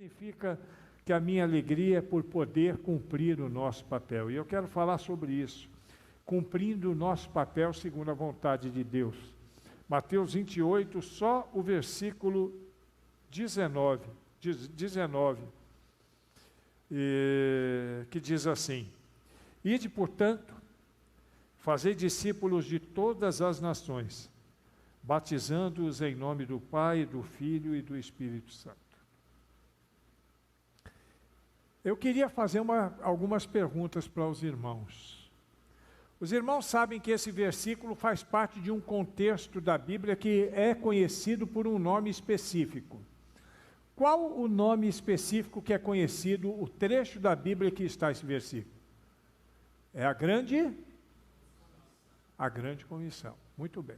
Significa que a minha alegria é por poder cumprir o nosso papel. E eu quero falar sobre isso. Cumprindo o nosso papel segundo a vontade de Deus. Mateus 28, só o versículo 19, que diz assim: Ide, portanto, fazei discípulos de todas as nações, batizando-os em nome do Pai, do Filho e do Espírito Santo. Eu queria fazer algumas perguntas para os irmãos. Os irmãos sabem que esse versículo faz parte de um contexto da Bíblia que é conhecido por um nome específico. Qual o nome específico que é conhecido, o trecho da Bíblia que está esse versículo? É a grande comissão. Muito bem.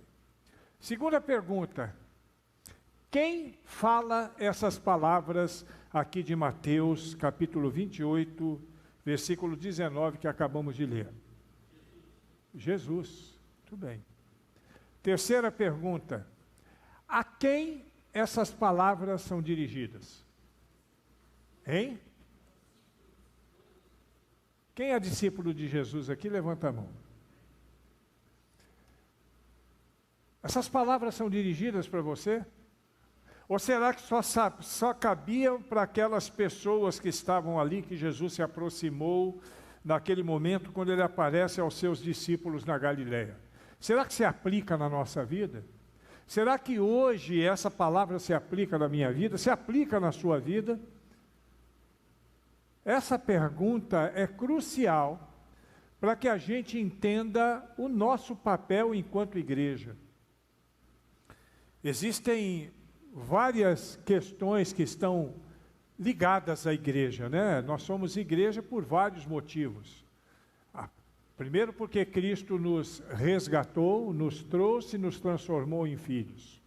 Segunda pergunta. Quem fala essas palavras aqui de Mateus, capítulo 28, versículo 19, que acabamos de ler? Jesus. Muito bem. Terceira pergunta. A quem essas palavras são dirigidas? Hein? Quem é discípulo de Jesus aqui? Levanta a mão. Essas palavras são dirigidas para você? Ou será que só cabiam para aquelas pessoas que estavam ali, que Jesus se aproximou naquele momento, quando ele aparece aos seus discípulos na Galileia? Será que se aplica na nossa vida? Será que hoje essa palavra se aplica na minha vida? Se aplica na sua vida? Essa pergunta é crucial para que a gente entenda o nosso papel enquanto igreja. Existem várias questões que estão ligadas à igreja, né? Nós somos igreja por vários motivos. Primeiro, porque Cristo nos resgatou, nos trouxe e nos transformou em filhos.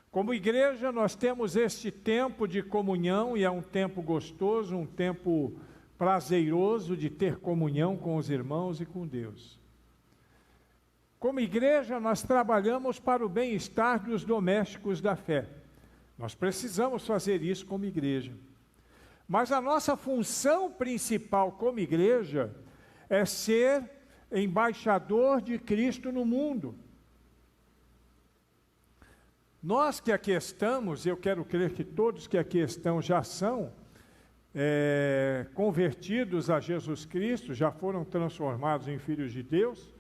Como igreja, nós temos este tempo de comunhão, e é um tempo gostoso, um tempo prazeroso de ter comunhão com os irmãos e com Deus. Como igreja, nós trabalhamos para o bem-estar dos domésticos da fé. Nós precisamos fazer isso como igreja. Mas a nossa função principal como igreja é ser embaixador de Cristo no mundo. Nós que aqui estamos, eu quero crer que todos que aqui estão já são convertidos a Jesus Cristo, já foram transformados em filhos de Deus,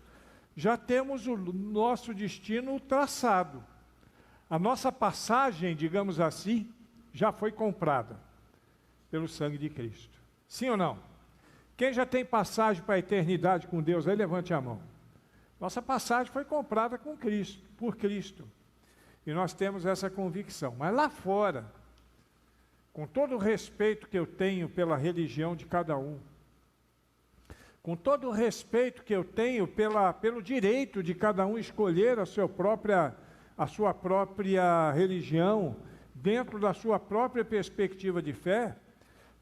já temos o nosso destino traçado. A nossa passagem, digamos assim, já foi comprada pelo sangue de Cristo. Sim ou não? Quem já tem passagem para a eternidade com Deus, aí levante a mão. Nossa passagem foi comprada com Cristo, por Cristo. E nós temos essa convicção. Mas lá fora, com todo o respeito que eu tenho pela religião de cada um, com todo o respeito que eu tenho pelo direito de cada um escolher a sua própria religião, dentro da sua própria perspectiva de fé,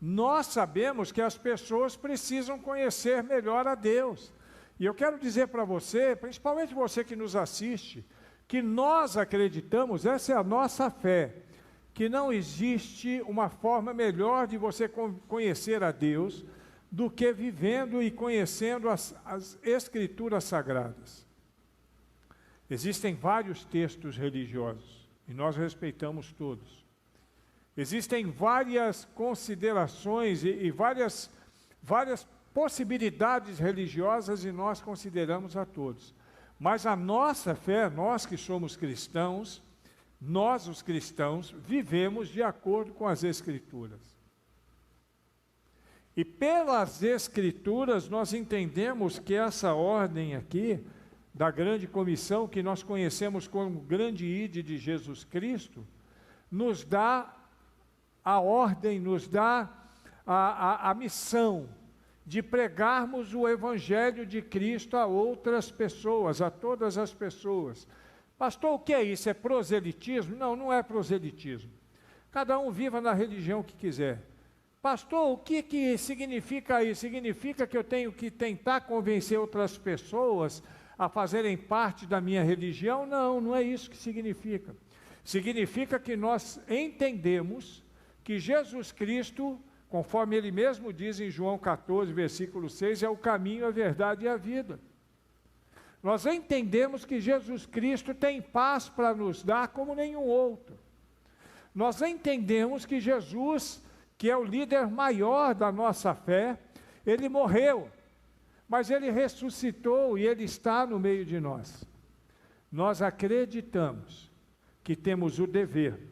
nós sabemos que as pessoas precisam conhecer melhor a Deus. E eu quero dizer para você, principalmente você que nos assiste, que nós acreditamos, essa é a nossa fé, que não existe uma forma melhor de você conhecer a Deus do que vivendo e conhecendo as Escrituras Sagradas. Existem vários textos religiosos, e nós respeitamos todos. Existem várias considerações e várias possibilidades religiosas, e nós consideramos a todos. Mas a nossa fé, nós que somos cristãos, nós os cristãos, vivemos de acordo com as Escrituras. E pelas Escrituras nós entendemos que essa ordem aqui, da grande comissão, que nós conhecemos como grande ide de Jesus Cristo, nos dá a ordem, nos dá a missão de pregarmos o Evangelho de Cristo a outras pessoas, a todas as pessoas. Pastor, o que é isso? É proselitismo? Não, não é proselitismo. Cada um viva na religião que quiser. Pastor, o que significa isso? Significa que eu tenho que tentar convencer outras pessoas a fazerem parte da minha religião? Não, não é isso que significa. Significa que nós entendemos que que Jesus Cristo, conforme ele mesmo diz em João 14, versículo 6, é o caminho, a verdade e a vida. Nós entendemos que Jesus Cristo tem paz para nos dar como nenhum outro. Nós entendemos que Jesus, que é o líder maior da nossa fé, ele morreu, mas ele ressuscitou e ele está no meio de nós. Nós acreditamos que temos o dever,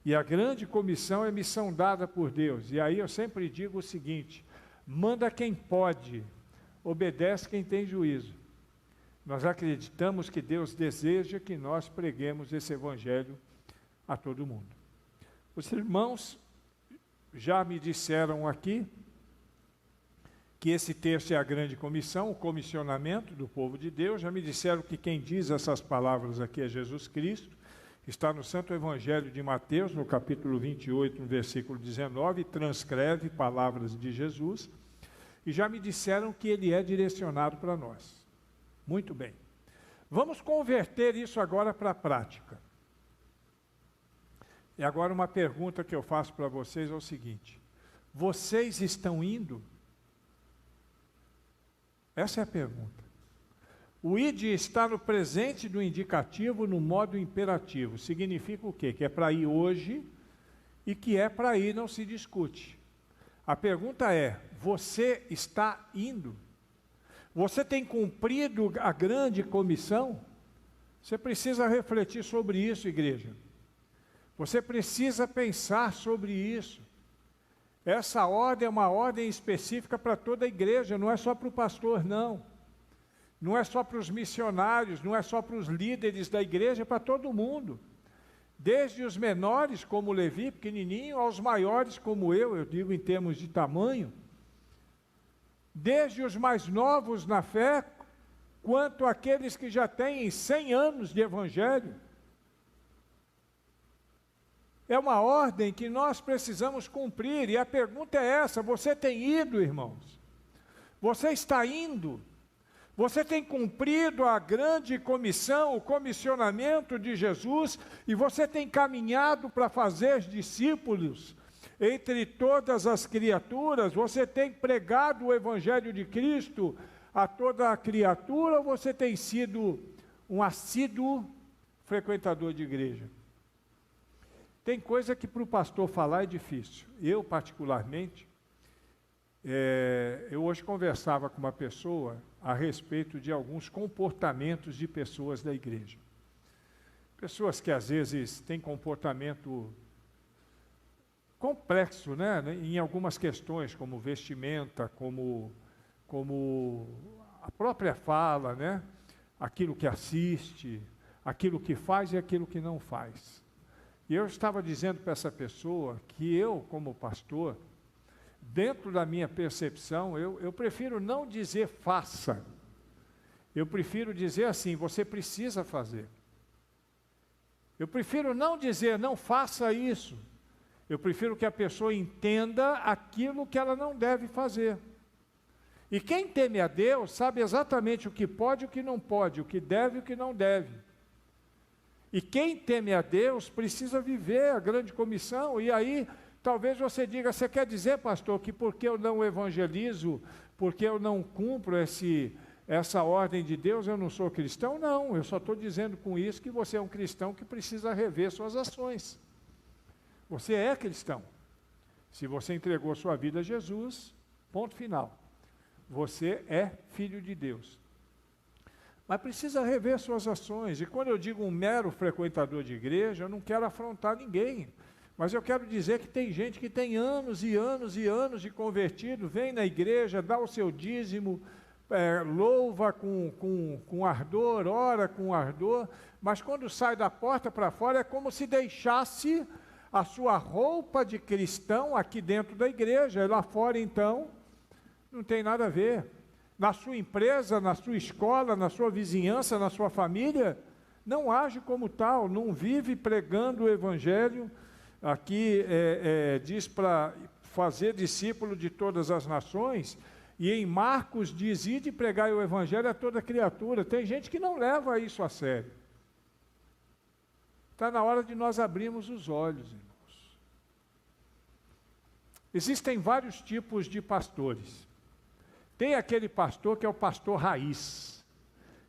e a grande comissão é missão dada por Deus. E aí eu sempre digo o seguinte: manda quem pode, obedece quem tem juízo. Nós acreditamos que Deus deseja que nós preguemos esse evangelho a todo mundo. Os irmãos já me disseram aqui que esse texto é a grande comissão, o comissionamento do povo de Deus. Já me disseram que quem diz essas palavras aqui é Jesus Cristo. Está no Santo Evangelho de Mateus, no capítulo 28, no versículo 19, transcreve palavras de Jesus. E já me disseram que ele é direcionado para nós. Muito bem. Vamos converter isso agora para a prática. E agora uma pergunta que eu faço para vocês é o seguinte: vocês estão indo? Essa é a pergunta. O id está no presente do indicativo no modo imperativo. Significa o quê? Que é para ir hoje e que é para ir não se discute. A pergunta é: você está indo? Você tem cumprido a grande comissão? Você precisa refletir sobre isso, igreja. Você precisa pensar sobre isso. Essa ordem é uma ordem específica para toda a igreja, não é só para o pastor, não. Não é só para os missionários, não é só para os líderes da igreja, é para todo mundo. Desde os menores, como Levi, pequenininho, aos maiores, como eu digo em termos de tamanho. Desde os mais novos na fé, quanto aqueles que já têm 100 anos de evangelho. É uma ordem que nós precisamos cumprir, e a pergunta é essa: você tem ido, irmãos? Você está indo? Você tem cumprido a grande comissão, o comissionamento de Jesus, e você tem caminhado para fazer discípulos entre todas as criaturas? Você tem pregado o Evangelho de Cristo a toda a criatura, ou você tem sido um assíduo frequentador de igreja? Tem coisa que para o pastor falar é difícil. Eu, particularmente, eu hoje conversava com uma pessoa a respeito de alguns comportamentos de pessoas da igreja. Pessoas que às vezes têm comportamento complexo, né, em algumas questões, como vestimenta, como a própria fala, né, aquilo que assiste, aquilo que faz e aquilo que não faz. E eu estava dizendo para essa pessoa que eu, como pastor, dentro da minha percepção, eu prefiro não dizer faça. Eu prefiro dizer assim: você precisa fazer. Eu prefiro não dizer não faça isso. Eu prefiro que a pessoa entenda aquilo que ela não deve fazer. E quem teme a Deus sabe exatamente o que pode e o que não pode, o que deve e o que não deve. E quem teme a Deus precisa viver a grande comissão. E aí, talvez você diga: você quer dizer, pastor, que porque eu não evangelizo, porque eu não cumpro essa ordem de Deus, eu não sou cristão? Não, eu só estou dizendo com isso que você é um cristão que precisa rever suas ações. Você é cristão. Se você entregou sua vida a Jesus, ponto final. Você é filho de Deus. Mas precisa rever suas ações. E quando eu digo um mero frequentador de igreja, eu não quero afrontar ninguém. Mas eu quero dizer que tem gente que tem anos e anos e anos de convertido, vem na igreja, dá o seu dízimo, louva com ardor, ora com ardor, mas quando sai da porta para fora é como se deixasse a sua roupa de cristão aqui dentro da igreja, e lá fora então não tem nada a ver. Na sua empresa, na sua escola, na sua vizinhança, na sua família, não age como tal, não vive pregando o Evangelho. Aqui diz para fazer discípulo de todas as nações, e em Marcos diz: ide pregar o Evangelho a toda criatura. Tem gente que não leva isso a sério. Está na hora de nós abrirmos os olhos, irmãos. Existem vários tipos de pastores. Tem aquele pastor que é o pastor raiz.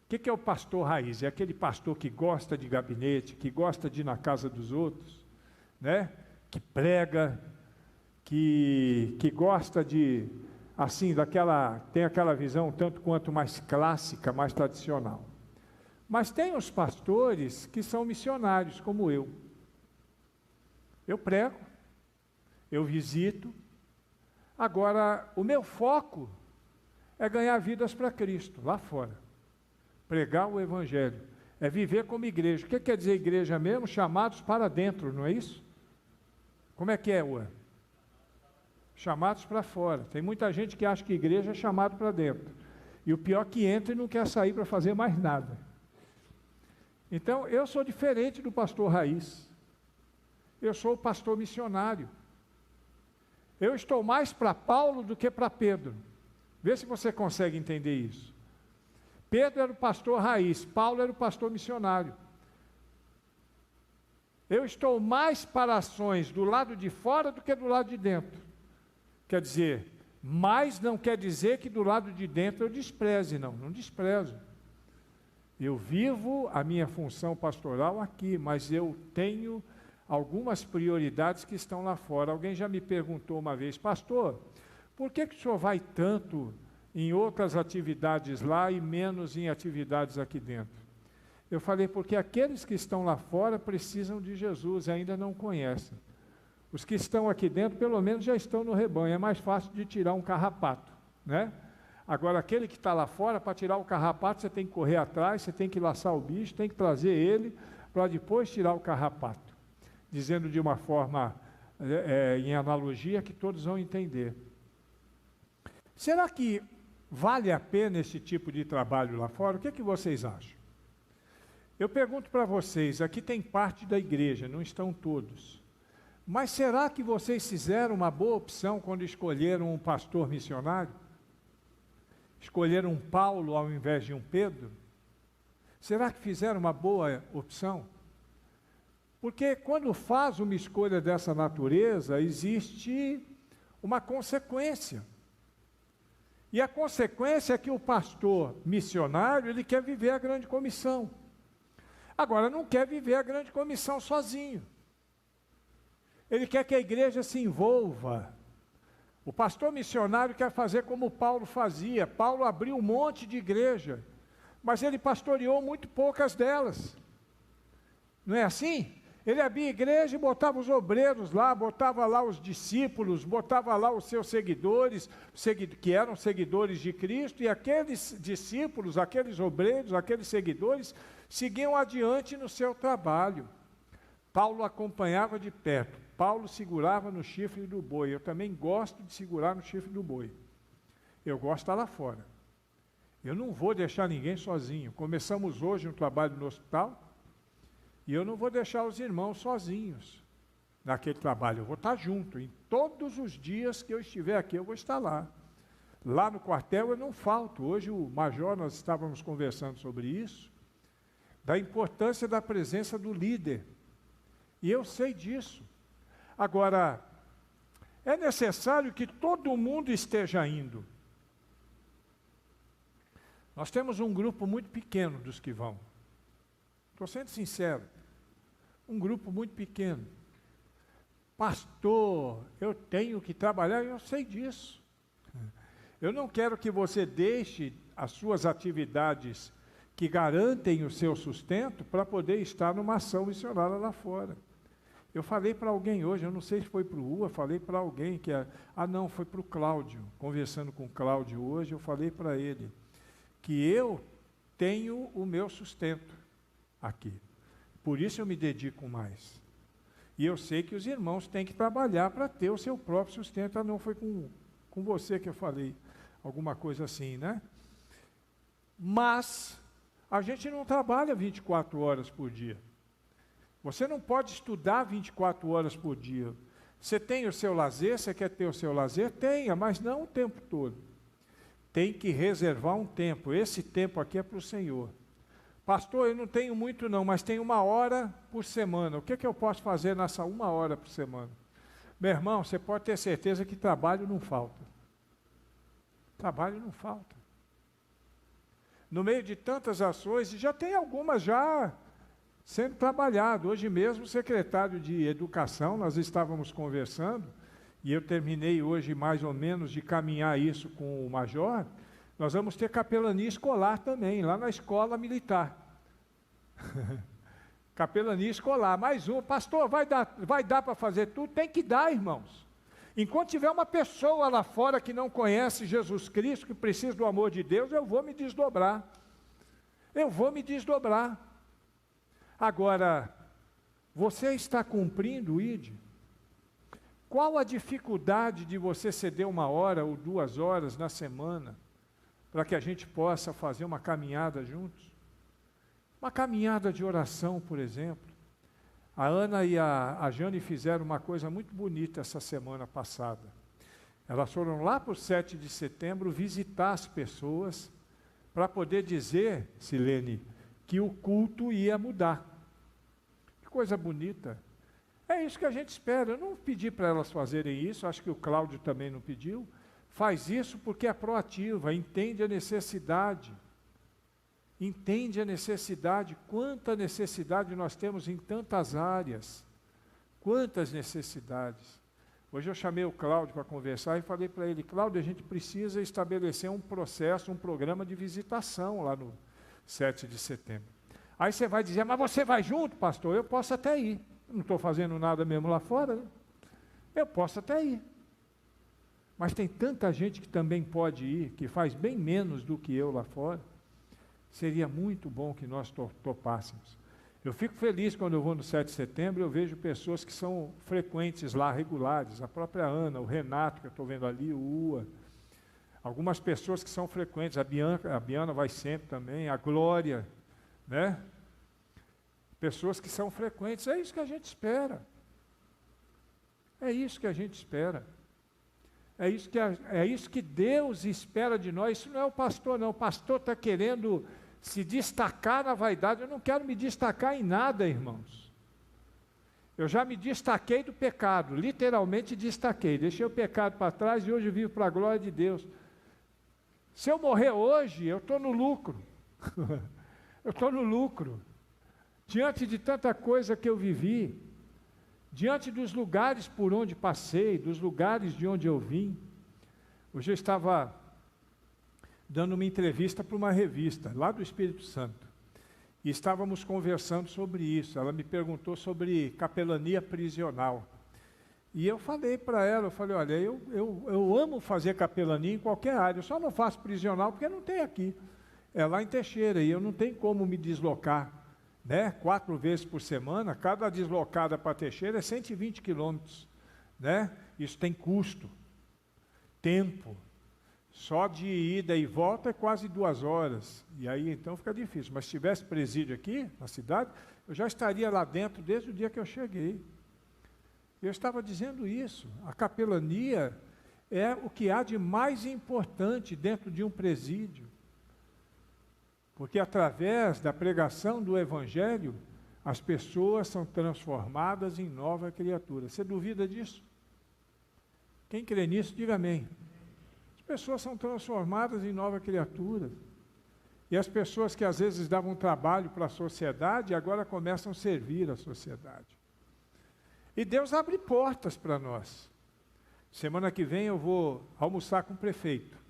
O que é o pastor raiz? É aquele pastor que gosta de gabinete, que gosta de ir na casa dos outros, né? Que prega, que gosta de, assim, tem aquela visão tanto quanto mais clássica, mais tradicional. Mas tem os pastores que são missionários, como eu. Eu prego, eu visito. Agora, o meu foco é ganhar vidas para Cristo, lá fora. Pregar o Evangelho. É viver como igreja. O que quer dizer igreja mesmo? Chamados para dentro, não é isso? Como é que é, ué? Chamados para fora. Tem muita gente que acha que igreja é chamado para dentro. E o pior é que entra e não quer sair para fazer mais nada. Então, eu sou diferente do pastor raiz. Eu sou o pastor missionário. Eu estou mais para Paulo do que para Pedro. Vê se você consegue entender isso. Pedro era o pastor raiz, Paulo era o pastor missionário. Eu estou mais para ações do lado de fora do que do lado de dentro. Quer dizer, mais não quer dizer que do lado de dentro eu despreze, não desprezo. Eu vivo a minha função pastoral aqui, mas eu tenho algumas prioridades que estão lá fora. Alguém já me perguntou uma vez, pastor, por que o senhor vai tanto em outras atividades lá e menos em atividades aqui dentro? Eu falei, porque aqueles que estão lá fora precisam de Jesus e ainda não conhecem. Os que estão aqui dentro, pelo menos, já estão no rebanho. É mais fácil de tirar um carrapato, né? Agora, aquele que está lá fora, para tirar o carrapato, você tem que correr atrás, você tem que laçar o bicho, tem que trazer ele, para depois tirar o carrapato. Dizendo de uma forma, em analogia, que todos vão entender. Será que vale a pena esse tipo de trabalho lá fora? O que vocês acham? Eu pergunto para vocês, aqui tem parte da igreja, não estão todos. Mas será que vocês fizeram uma boa opção quando escolheram um pastor missionário? Escolheram um Paulo ao invés de um Pedro? Será que fizeram uma boa opção? Porque quando faz uma escolha dessa natureza, existe uma consequência. E a consequência é que o pastor missionário, ele quer viver a grande comissão. Agora, não quer viver a grande comissão sozinho. Ele quer que a igreja se envolva. O pastor missionário quer fazer como Paulo fazia. Paulo abriu um monte de igreja, mas ele pastoreou muito poucas delas. Não é assim? Ele abria igreja e botava os obreiros lá, botava lá os discípulos, botava lá os seus seguidores, que eram seguidores de Cristo, e aqueles discípulos, aqueles obreiros, aqueles seguidores, seguiam adiante no seu trabalho. Paulo acompanhava de perto, Paulo segurava no chifre do boi. Eu também gosto de segurar no chifre do boi. Eu gosto de estar lá fora. Eu não vou deixar ninguém sozinho. Começamos hoje um trabalho no hospital, e eu não vou deixar os irmãos sozinhos naquele trabalho. Eu vou estar junto. Em todos os dias que eu estiver aqui, eu vou estar lá. Lá no quartel eu não falto. Hoje o major, nós estávamos conversando sobre isso, da importância da presença do líder. E eu sei disso. Agora, é necessário que todo mundo esteja indo. Nós temos um grupo muito pequeno dos que vão. Estou sendo sincero. Um grupo muito pequeno. Pastor, eu tenho que trabalhar, eu sei disso. Eu não quero que você deixe as suas atividades que garantem o seu sustento para poder estar numa ação missionária lá fora. Eu falei para alguém hoje, eu não sei se foi para o falei para alguém que não, foi para o Cláudio. Conversando com o Cláudio hoje, eu falei para ele que eu tenho o meu sustento aqui. Por isso eu me dedico mais. E eu sei que os irmãos têm que trabalhar para ter o seu próprio sustento. Não foi com você que eu falei alguma coisa assim, né? Mas a gente não trabalha 24 horas por dia. Você não pode estudar 24 horas por dia. Você tem o seu lazer, você quer ter o seu lazer? Tenha, mas não o tempo todo. Tem que reservar um tempo. Esse tempo aqui é para o Senhor. Pastor, eu não tenho muito não, mas tenho 1 hora por semana. O que eu posso fazer nessa 1 hora por semana? Meu irmão, você pode ter certeza que trabalho não falta. Trabalho não falta. No meio de tantas ações, e já tem algumas já sendo trabalhado. Hoje mesmo, o secretário de Educação, nós estávamos conversando, e eu terminei hoje mais ou menos de caminhar isso com o major. Nós vamos ter capelania escolar também, lá na escola militar. Capelania escolar, mais um. Pastor, vai dar para fazer tudo? Tem que dar, irmãos. Enquanto tiver uma pessoa lá fora que não conhece Jesus Cristo, que precisa do amor de Deus, eu vou me desdobrar. Eu vou me desdobrar. Agora, você está cumprindo o ID? Qual a dificuldade de você ceder 1 hora ou 2 horas na semana para que a gente possa fazer uma caminhada juntos? Uma caminhada de oração, por exemplo. A Ana e a Jane fizeram uma coisa muito bonita essa semana passada. Elas foram lá para o 7 de setembro visitar as pessoas para poder dizer, Silene, que o culto ia mudar. Que coisa bonita. É isso que a gente espera. Eu não pedi para elas fazerem isso, acho que o Cláudio também não pediu. Faz isso porque é proativa, entende a necessidade. Entende a necessidade, quanta necessidade nós temos em tantas áreas. Quantas necessidades. Hoje eu chamei o Cláudio para conversar e falei para ele, Cláudio, a gente precisa estabelecer um processo, um programa de visitação lá no 7 de setembro. Aí você vai dizer, mas você vai junto, pastor? Eu posso até ir. Não estou fazendo nada mesmo lá fora, né? Eu posso até ir. Mas tem tanta gente que também pode ir, que faz bem menos do que eu lá fora. Seria muito bom que nós topássemos. Eu fico feliz quando eu vou no 7 de setembro, eu vejo pessoas que são frequentes lá, regulares, a própria Ana, o Renato, que eu estou vendo ali, o Ua, algumas pessoas que são frequentes, a Biana vai sempre também, a Glória, né? Pessoas que são frequentes, é isso que a gente espera. É isso que a gente espera. É isso que Deus espera de nós. Isso não é o pastor, não. O pastor está querendo se destacar na vaidade. Eu não quero me destacar em nada, irmãos. Eu já me destaquei do pecado, literalmente destaquei. Deixei o pecado para trás e hoje vivo para a glória de Deus. Se eu morrer hoje, eu estou no lucro. Eu estou no lucro. Diante de tanta coisa que eu vivi, diante dos lugares por onde passei, dos lugares de onde eu vim. Hoje eu estava dando uma entrevista para uma revista, lá do Espírito Santo, e estávamos conversando sobre isso. Ela me perguntou sobre capelania prisional. E eu falei para ela, olha, eu amo fazer capelania em qualquer área, eu só não faço prisional porque não tem aqui. É lá em Teixeira, e eu não tenho como me deslocar. 4 vezes por semana, cada deslocada para Teixeira é 120 quilômetros, né? Isso tem custo, tempo, só de ida e volta é quase 2 horas, e aí então fica difícil, mas se tivesse presídio aqui na cidade, eu já estaria lá dentro desde o dia que eu cheguei. Eu estava dizendo isso, a capelania é o que há de mais importante dentro de um presídio. Porque através da pregação do Evangelho, as pessoas são transformadas em nova criatura. Você duvida disso? Quem crê nisso, diga amém. As pessoas são transformadas em nova criatura. E as pessoas que às vezes davam trabalho para a sociedade, agora começam a servir a sociedade. E Deus abre portas para nós. Semana que vem eu vou almoçar com o prefeito.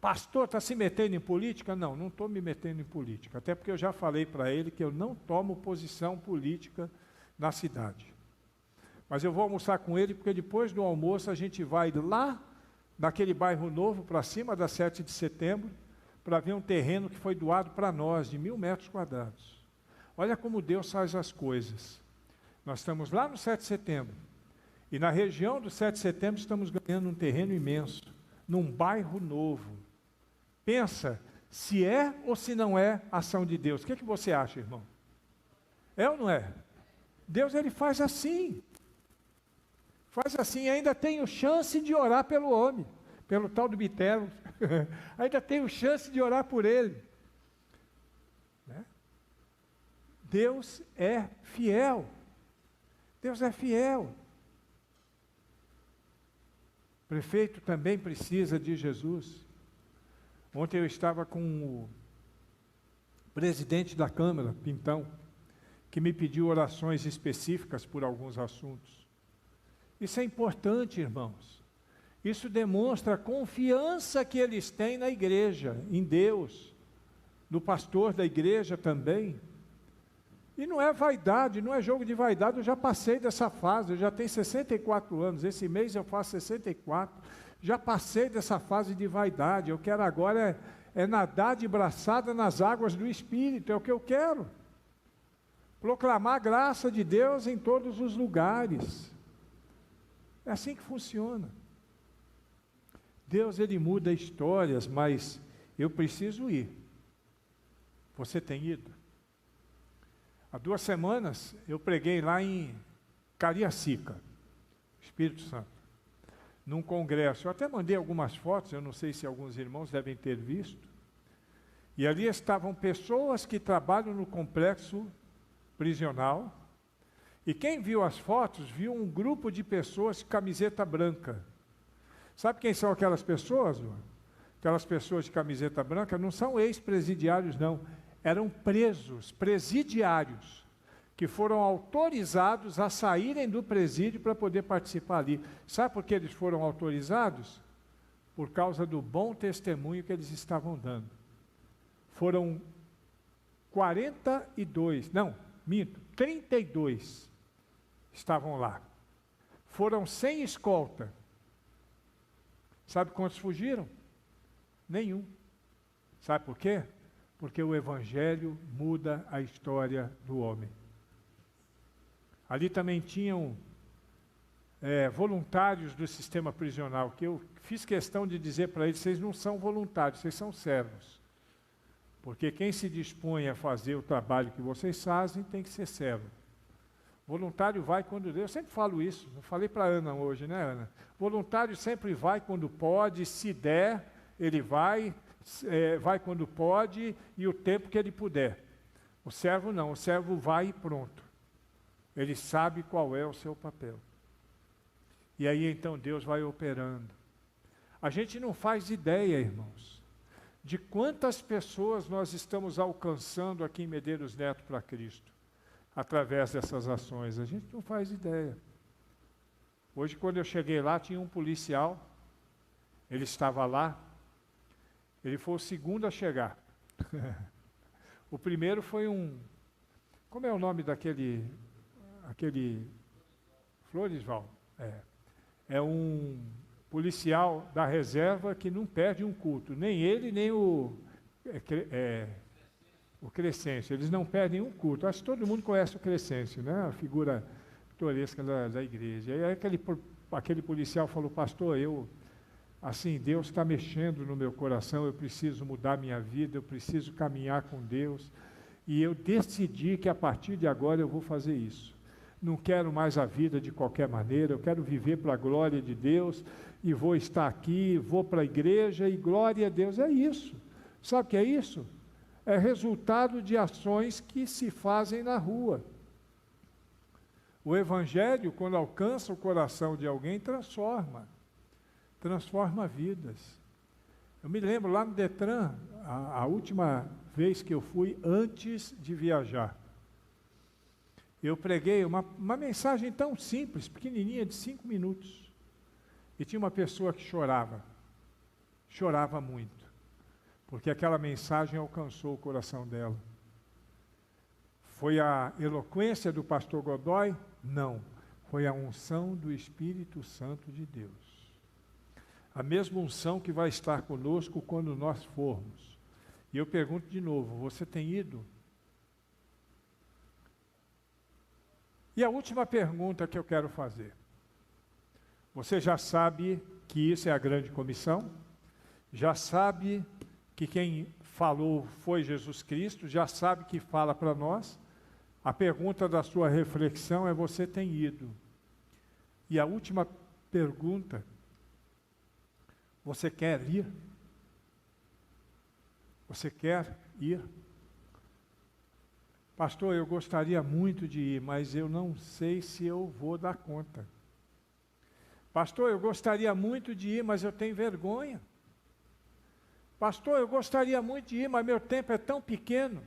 Pastor, está se metendo em política? Não, não estou me metendo em política. Até porque eu já falei para ele que eu não tomo posição política na cidade. Mas eu vou almoçar com ele porque depois do almoço a gente vai lá, naquele bairro novo, para cima da 7 de setembro, para ver um terreno que foi doado para nós, de 1.000 metros quadrados. Olha como Deus faz as coisas. Nós estamos lá no 7 de setembro. E na região do 7 de setembro estamos ganhando um terreno imenso, num bairro novo. Pensa, se é ou se não é ação de Deus. O que você acha, irmão? É ou não é? Deus, ele faz assim. Faz assim, e ainda tenho chance de orar pelo homem, pelo tal do Bitelo. Ainda tenho chance de orar por ele. Né? Deus é fiel. Deus é fiel. O prefeito também precisa de Jesus. Ontem eu estava com o presidente da Câmara, Pintão, que me pediu orações específicas por alguns assuntos. Isso é importante, irmãos. Isso demonstra a confiança que eles têm na igreja, em Deus, no pastor da igreja também. E não é vaidade, não é jogo de vaidade, eu já passei dessa fase, eu já tenho 64 anos, esse mês eu faço 64, já passei dessa fase de vaidade, eu quero agora nadar de braçada nas águas do Espírito, é o que eu quero. Proclamar a graça de Deus em todos os lugares. É assim que funciona. Deus, Ele muda histórias, mas eu preciso ir. Você tem ido? Há 2 semanas eu preguei lá em Cariacica, Espírito Santo, num congresso. Eu até mandei algumas fotos, eu não sei se alguns irmãos devem ter visto. E ali estavam pessoas que trabalham no complexo prisional. E quem viu as fotos, viu um grupo de pessoas de camiseta branca. Sabe quem são aquelas pessoas? Aquelas pessoas de camiseta branca não são ex-presidiários, não. Eram presos, presidiários, que foram autorizados a saírem do presídio para poder participar ali. Sabe por que eles foram autorizados? Por causa do bom testemunho que eles estavam dando. Foram 32 estavam lá. Foram sem escolta. Sabe quantos fugiram? Nenhum. Sabe por quê? Porque o Evangelho muda a história do homem. Ali também tinham voluntários do sistema prisional, que eu fiz questão de dizer para eles, vocês não são voluntários, vocês são servos. Porque quem se dispõe a fazer o trabalho que vocês fazem, tem que ser servo. Voluntário vai quando Deus, eu sempre falo isso, eu falei para a Ana hoje, né, Ana? Voluntário sempre vai quando pode, se der, ele vai quando pode e o tempo que ele puder. O servo não, o servo vai e pronto. Ele sabe qual é o seu papel. E aí então Deus vai operando. A gente não faz ideia, irmãos, de quantas pessoas nós estamos alcançando aqui em Medeiros Neto para Cristo, através dessas ações. A gente não faz ideia. Hoje, quando eu cheguei lá, tinha um policial, ele estava lá, ele foi o segundo a chegar. O primeiro foi como é o nome daquele Floresval? É um policial da reserva que não perde um culto, nem ele, nem o Crescêncio, eles não perdem um culto. Acho que todo mundo conhece o Crescêncio, né? A figura pitoresca da igreja. E aí aquele policial falou, pastor, Deus está mexendo no meu coração, eu preciso mudar minha vida, eu preciso caminhar com Deus, e eu decidi que a partir de agora eu vou fazer isso. Não quero mais a vida de qualquer maneira, eu quero viver para a glória de Deus, e vou estar aqui, vou para a igreja, e glória a Deus, é isso. Sabe o que é isso? É resultado de ações que se fazem na rua. O Evangelho, quando alcança o coração de alguém, transforma vidas. Eu me lembro lá no Detran, a última vez que eu fui antes de viajar, eu preguei uma mensagem tão simples, pequenininha, de 5 minutos, e tinha uma pessoa que chorava muito, porque aquela mensagem alcançou o coração dela. Foi a eloquência do pastor Godoy? Não, foi a unção do Espírito Santo de Deus. A mesma unção que vai estar conosco quando nós formos. E eu pergunto de novo, você tem ido? E a última pergunta que eu quero fazer. Você já sabe que isso é a grande comissão? Já sabe que quem falou foi Jesus Cristo? Já sabe que fala para nós? A pergunta da sua reflexão é, você tem ido? E a última pergunta, você quer ir? Você quer ir? Pastor, eu gostaria muito de ir, mas eu não sei se eu vou dar conta. Pastor, eu gostaria muito de ir, mas eu tenho vergonha. Pastor, eu gostaria muito de ir, mas meu tempo é tão pequeno.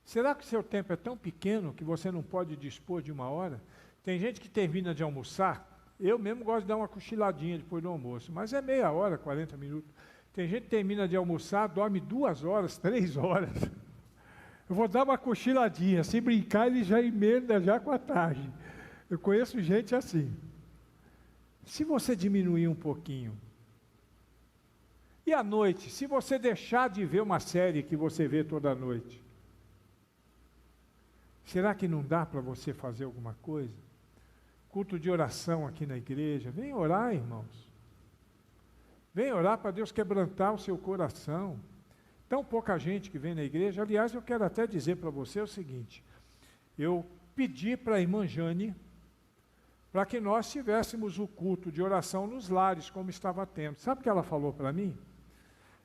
Será que o seu tempo é tão pequeno que você não pode dispor de 1 hora? Tem gente que termina de almoçar, eu mesmo gosto de dar uma cochiladinha depois do almoço, mas é meia hora, 40 minutos. Tem gente que termina de almoçar, dorme 2 horas, 3 horas. Eu vou dar uma cochiladinha, se brincar ele já emenda já com a tarde. Eu conheço gente assim. Se você diminuir um pouquinho, e à noite, se você deixar de ver uma série que você vê toda noite, será que não dá para você fazer alguma coisa? Culto de oração aqui na igreja, vem orar, irmãos. Vem orar para Deus quebrantar o seu coração. Tão pouca gente que vem na igreja. Aliás, eu quero até dizer para você o seguinte, eu pedi para a irmã Jane, para que nós tivéssemos o culto de oração nos lares, como estava tendo. Sabe o que ela falou para mim?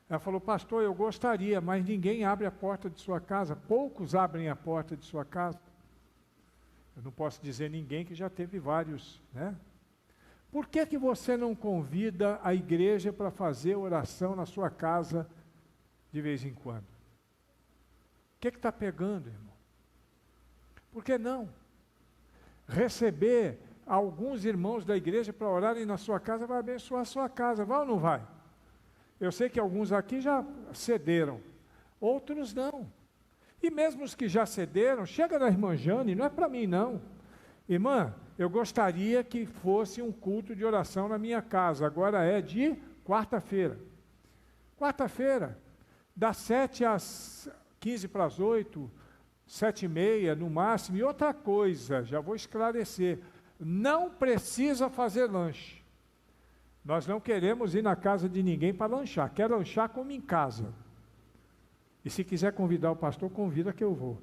Ela falou, pastor, eu gostaria, mas ninguém abre a porta de sua casa, poucos abrem a porta de sua casa. Eu não posso dizer ninguém que já teve vários, né? Por que que você não convida a igreja para fazer oração na sua casa de vez em quando? O que está pegando, irmão? Por que não? Receber alguns irmãos da igreja para orarem na sua casa vai abençoar a sua casa, vai ou não vai? Eu sei que alguns aqui já cederam, outros não. E mesmo os que já cederam, chega na irmã Jane, não é para mim não. Irmã, eu gostaria que fosse um culto de oração na minha casa, agora é de quarta-feira. Quarta-feira, das 7 às 15 para as 8, 7h30 no máximo. E outra coisa, já vou esclarecer, não precisa fazer lanche. Nós não queremos ir na casa de ninguém para lanchar, quer lanchar como em casa. E se quiser convidar o pastor, convida que eu vou.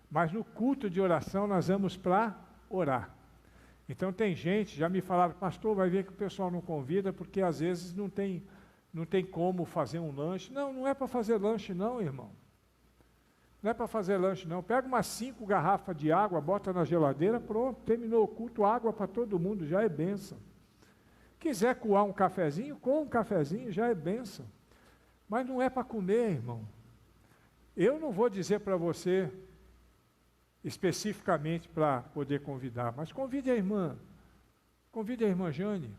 Mas no culto de oração nós vamos para orar. Então tem gente, já me falaram, pastor, vai ver que o pessoal não convida, porque às vezes não tem como fazer um lanche. Não, não é para fazer lanche não, irmão. Não é para fazer lanche não. Pega umas 5 garrafas de água, bota na geladeira, pronto, terminou o culto, água para todo mundo, já é bênção. Quiser coar um cafezinho, coa um cafezinho, já é bênção. Mas não é para comer, irmão. Eu não vou dizer para você especificamente para poder convidar, mas convide a irmã Jane,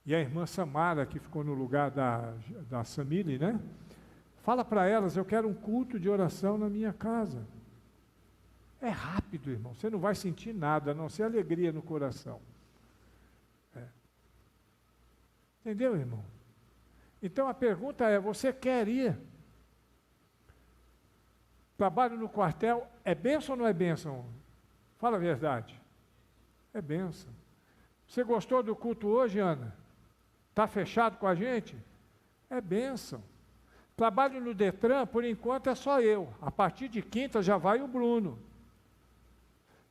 e a irmã Samara, que ficou no lugar da Samile, né? Fala para elas, eu quero um culto de oração na minha casa. É rápido, irmão, você não vai sentir nada, a não ser alegria no coração. Entendeu, irmão? Então a pergunta é, você quer ir? Trabalho no quartel, é bênção ou não é bênção? Fala a verdade. É bênção. Você gostou do culto hoje, Ana? Está fechado com a gente? É bênção. Trabalho no Detran, por enquanto é só eu. A partir de quinta já vai o Bruno.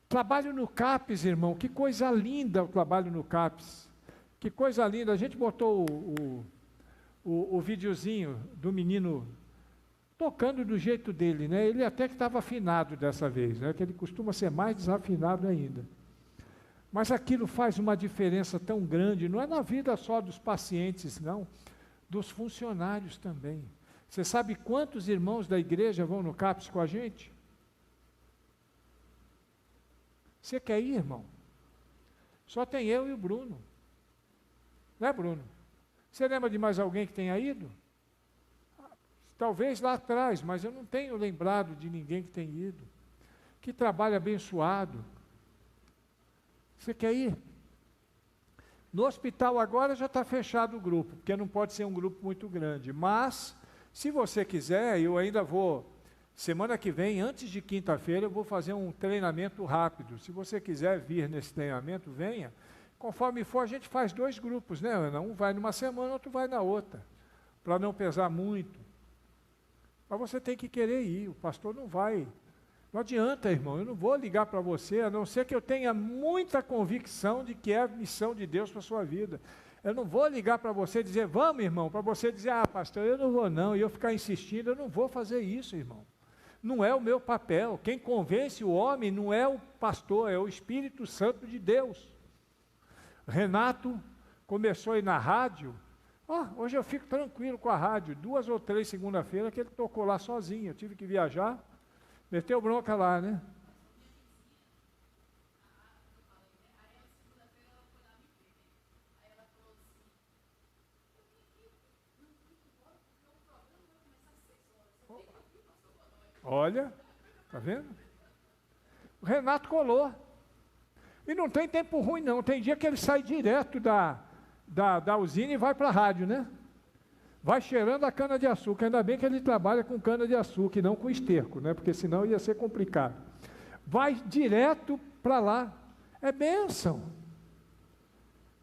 Trabalho no CAPES, irmão, que coisa linda o trabalho no CAPES. Que coisa linda. A gente botou o videozinho do menino tocando do jeito dele, né? Ele até que estava afinado dessa vez, né? Que ele costuma ser mais desafinado ainda. Mas aquilo faz uma diferença tão grande, não é na vida só dos pacientes, não, dos funcionários também. Você sabe quantos irmãos da igreja vão no CAPES com a gente? Você quer ir, irmão? Só tem eu e o Bruno. Não é, Bruno? Você lembra de mais alguém que tenha ido? Talvez lá atrás, mas eu não tenho lembrado de ninguém que tenha ido. Que trabalho abençoado. Você quer ir? No hospital agora já está fechado o grupo, porque não pode ser um grupo muito grande. Mas, se você quiser, eu ainda vou, semana que vem, antes de quinta-feira, eu vou fazer um treinamento rápido. Se você quiser vir nesse treinamento, venha. Conforme for, a gente faz 2 grupos, né, Ana? Um vai numa semana, outro vai na outra, para não pesar muito. Mas você tem que querer ir, o pastor não vai. Não adianta, irmão, eu não vou ligar para você, a não ser que eu tenha muita convicção de que é a missão de Deus para a sua vida. Eu não vou ligar para você e dizer, vamos, irmão, para você dizer, pastor, eu não vou não, e eu ficar insistindo, eu não vou fazer isso, irmão. Não é o meu papel. Quem convence o homem não é o pastor, é o Espírito Santo de Deus. Renato começou a ir na rádio. Hoje eu fico tranquilo com a rádio. 2 ou 3 segunda-feira que ele tocou lá sozinho. Eu tive que viajar, meteu bronca lá, né? Olha, tá vendo? O Renato colou. E não tem tempo ruim, não. Tem dia que ele sai direto da usina e vai para a rádio, né? Vai cheirando a cana-de-açúcar. Ainda bem que ele trabalha com cana-de-açúcar e não com esterco, né? Porque senão ia ser complicado. Vai direto para lá. É bênção.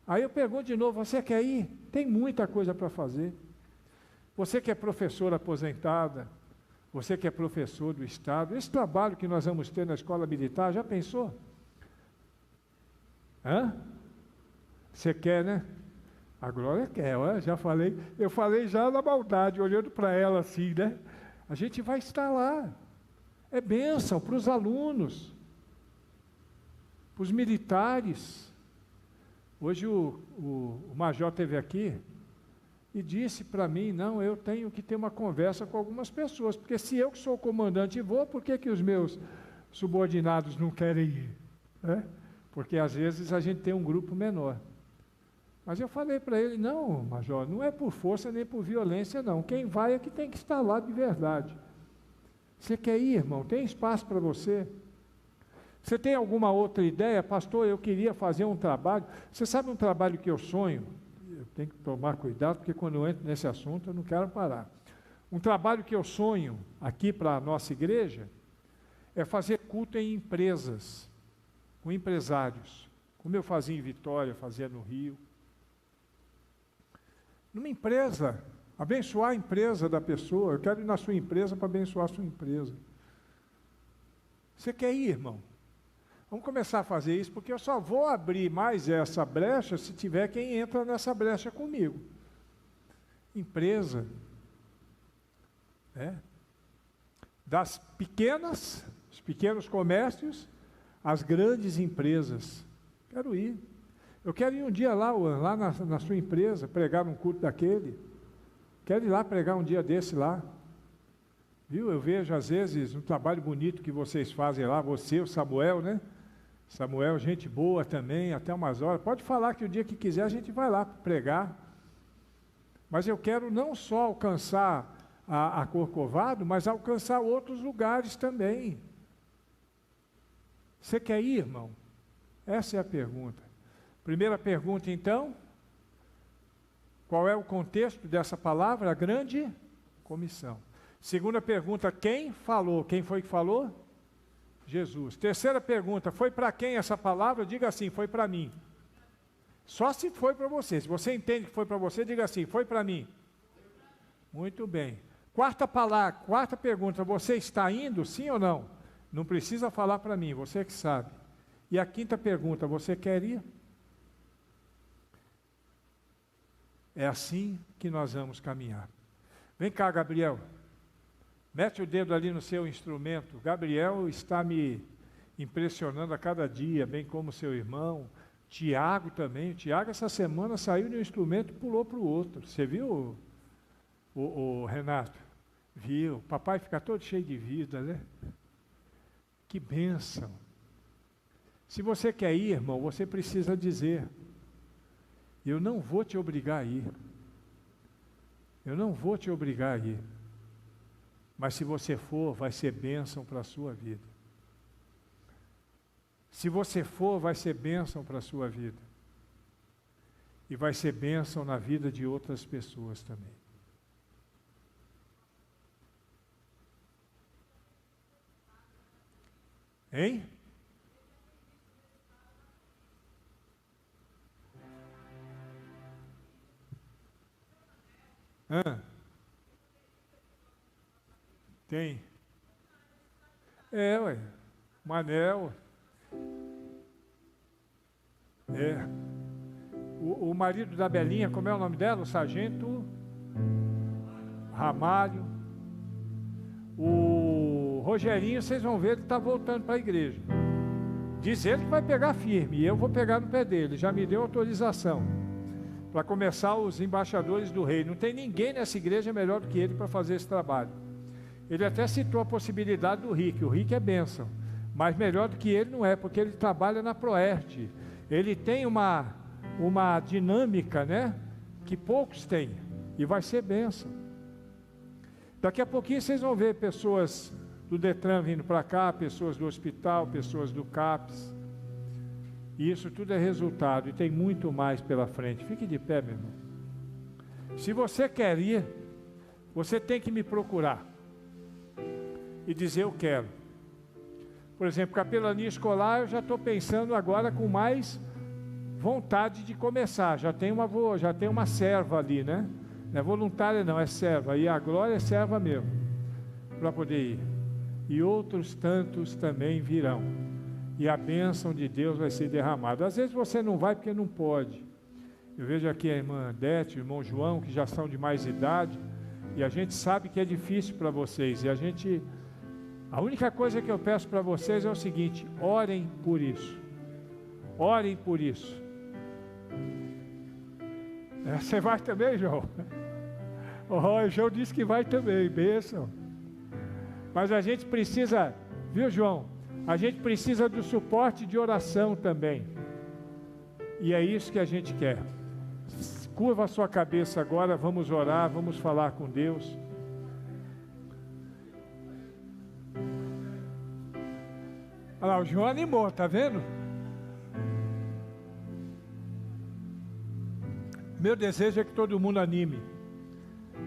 Aí eu pergunto de novo, você quer ir? Tem muita coisa para fazer. Você que é professora aposentada, você que é professor do Estado, esse trabalho que nós vamos ter na escola militar, já pensou? Você quer, né? A Glória quer, já falei, eu falei já na maldade, olhando para ela assim, né? A gente vai estar lá. É bênção para os alunos, para os militares. Hoje o major esteve aqui e disse para mim, não, eu tenho que ter uma conversa com algumas pessoas, porque se eu que sou o comandante vou, por que os meus subordinados não querem ir? Né? Porque às vezes a gente tem um grupo menor. Mas eu falei para ele, não, major, não é por força nem por violência, não. Quem vai é que tem que estar lá de verdade. Você quer ir, irmão? Tem espaço para você? Você tem alguma outra ideia? Pastor, eu queria fazer um trabalho. Você sabe um trabalho que eu sonho? Eu tenho que tomar cuidado, porque quando eu entro nesse assunto, eu não quero parar. Um trabalho que eu sonho aqui para a nossa igreja é fazer culto em empresas, com empresários, como eu fazia em Vitória, fazia no Rio. Numa empresa, abençoar a empresa da pessoa. Eu quero ir na sua empresa para abençoar a sua empresa. Você quer ir, irmão? Vamos começar a fazer isso, porque eu só vou abrir mais essa brecha se tiver quem entra nessa brecha comigo. Empresa, né? Das pequenas, os pequenos comércios, às grandes empresas. Quero ir. Eu quero ir um dia lá na sua empresa, pregar um culto daquele. Quero ir lá pregar um dia desse lá. Viu? Eu vejo, às vezes, um trabalho bonito que vocês fazem lá, você, o Samuel, né? Samuel, gente boa também, até umas horas. Pode falar que o dia que quiser a gente vai lá pregar. Mas eu quero não só alcançar a Corcovado, mas alcançar outros lugares também. Você quer ir, irmão? Essa é a pergunta. Primeira pergunta, então, qual é o contexto dessa palavra? A grande comissão. Segunda pergunta, quem falou? Quem foi que falou? Jesus. Terceira pergunta, foi para quem essa palavra? Diga assim, foi para mim. Só se foi para você. Se você entende que foi para você, diga assim, foi para mim. Muito bem. Quarta pergunta, você está indo, sim ou não? Não precisa falar para mim, você que sabe. E a quinta pergunta, você quer ir? É assim que nós vamos caminhar. Vem cá, Gabriel. Mete o dedo ali no seu instrumento. Gabriel está me impressionando a cada dia, bem como seu irmão. Tiago também. O Tiago, essa semana, saiu de um instrumento e pulou para o outro. Você viu, o Renato? Viu? Papai fica todo cheio de vida, né? Que bênção. Se você quer ir, irmão, você precisa dizer: eu não vou te obrigar a ir. Eu não vou te obrigar a ir. Mas se você for, vai ser bênção para a sua vida. Se você for, vai ser bênção para a sua vida. E vai ser bênção na vida de outras pessoas também. Hein? Tem. Ué. Manel. O marido da Belinha, como é o nome dela? O sargento Ramalho. O Rogerinho, vocês vão ver, ele está voltando para a igreja. Diz ele que vai pegar firme, e eu vou pegar no pé dele, já me deu autorização para começar os embaixadores do rei. Não tem ninguém nessa igreja melhor do que ele para fazer esse trabalho. Ele até citou a possibilidade do Rick, o Rick é bênção, mas melhor do que ele não é, porque ele trabalha na Proerte, ele tem uma dinâmica, né, que poucos têm, e vai ser bênção. Daqui a pouquinho vocês vão ver pessoas do Detran vindo para cá, pessoas do hospital, pessoas do CAPS, e isso tudo é resultado, e tem muito mais pela frente. Fique de pé, meu irmão. Se você quer ir, você tem que me procurar e dizer: eu quero. Por exemplo, capelania escolar, eu já estou pensando agora com mais vontade de começar. Já tem uma serva ali, né? Não é voluntária não, é serva. E a Glória é serva mesmo, para poder ir. E outros tantos também virão. E a bênção de Deus vai ser derramada. Às vezes você não vai porque não pode. Eu vejo aqui a irmã Dete, o irmão João, que já são de mais idade. E a gente sabe que é difícil para vocês. E a única coisa que eu peço para vocês é o seguinte: orem por isso. Orem por isso. Você vai também, João? O João disse que vai também, bênção. Mas a gente precisa, viu, João? A gente precisa do suporte de oração também. E é isso que a gente quer. Curva a sua cabeça agora, vamos orar, vamos falar com Deus. Olha lá, o João animou, tá vendo? Meu desejo é que todo mundo anime.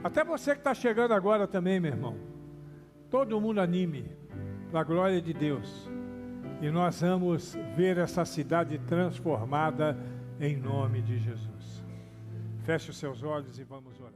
Até você que está chegando agora também, meu irmão. Todo mundo anime, para a glória de Deus. E nós vamos ver essa cidade transformada em nome de Jesus. Feche os seus olhos e vamos orar.